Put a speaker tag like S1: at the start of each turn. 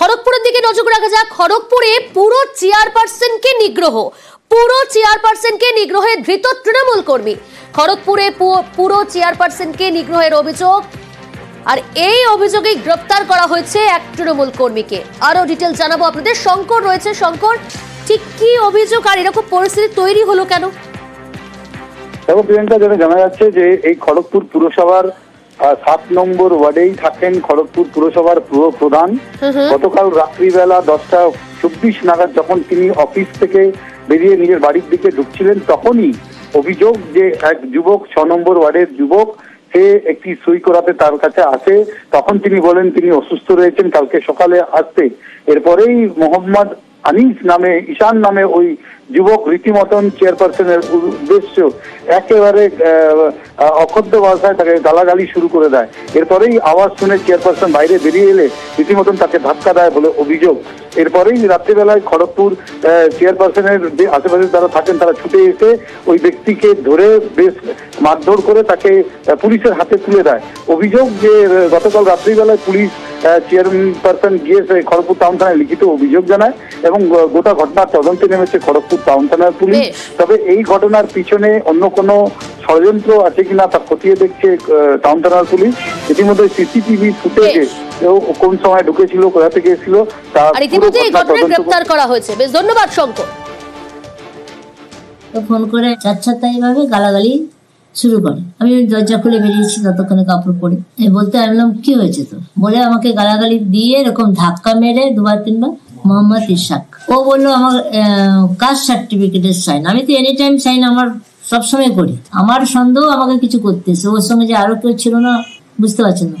S1: খড়গপুরের দিকে নজর রাখা যাক। খড়গপুরে পুরো চেয়ারপারসনকে নিগ্রহে ধৃত তৃণমূল কর্মী। খড়গপুরে পুরো চেয়ারপারসনকে নিগ্রহের অভিযোগ, আর এই অভিযোগে গ্রেপ্তার করা হয়েছে এক তৃণমূল কর্মীকে। আরো ডিটেল জানাবো আপনাদের। শঙ্কর রয়েছে। শঙ্কর, ঠিক কি অভিযোগ আর এরকম পরিস্থিতি তৈরি হলো কেন?
S2: এবং প্রিয়াঙ্কা, যেটা জানা যাচ্ছে যে এই খড়গপুর পুরসভার 7 নম্বর ওয়ার্ডেই থাকেন খড়গপুর পুরসভার পুর প্রধান। গতকাল রাত্রিবেলা 10:24 নাগাদ যখন তিনি অফিস থেকে বেরিয়ে নিজের বাড়ির দিকে ঢুকছিলেন, তখনই অভিযোগ যে এক যুবক, 6 নম্বর ওয়ার্ডের যুবক, সে একটি সই করাতে তার কাছে আসে। তখন তিনি বলেন তিনি অসুস্থ রয়েছেন, কালকে সকালে আসতে। এরপরেই মোহাম্মদ আনিস নামে, ঈশান নামে ওই যুবক রীতিমতন চেয়ারপারসনের উদ্দেশ্য একেবারে অক্ষত ভাষায় তাকে গালাগালি শুরু করে দেয়। এরপরেই আওয়াজ শুনে চেয়ারপারসন বাইরে বেরিয়ে এলে রীতিমতন তাকে ধাক্কা দেয় বলে অভিযোগ। এরপরেই রাত্রিবেলায় খড়গপুর চেয়ারপারসনের যে আশেপাশে যারা থাকেন তারা ছুটে এসে ওই ব্যক্তিকে ধরে বেশ মারধর করে তাকে পুলিশের হাতে তুলে দেয়। অভিযোগ যে গতকাল রাত্রিবেলায় পুলিশ চেয়ারপারসন গিয়ে খড়গপুর টাউন থানায় লিখিত অভিযোগ জানায় এবং গোটা ঘটনার তদন্তে নেমেছে খড়গপুর টাউন থানার পুলিশ। তবে এই ঘটনার পিছনে অন্য কোনো ষড়যন্ত্র আছে কিনা তা খতিয়ে দেখছে টাউন থানার পুলিশ। ইতিমধ্যে সিসিটিভি ফুটেজে কোন সময় ঢুকেছিল, কোথা থেকে এসেছিল তা
S1: গ্রেফতার করা হয়েছে। বেশ ধন্যবাদ শঙ্কর।
S3: ফোন করে চাচ্ছাতাই ভাবে গালাগালি শুরু করে। আমি দরজা খুলে বেরিয়েছি, ততক্ষণে কাপড় পরে বলতে আনলাম কি হয়েছে তো, বলে আমাকে গালাগালি দিয়ে এরকম ধাক্কা মেরে 2-3 মোহাম্মদ ইশাক। ও বললো আমার কাস্ট সার্টিফিকেটের সাইন। আমি তো এনি টাইম সাইন আমার সবসময় করি। আমার সন্দেহ আমাকে কিছু করতেছে। ওর সঙ্গে যে আরো কেউ ছিল না বুঝতে পারছেন না।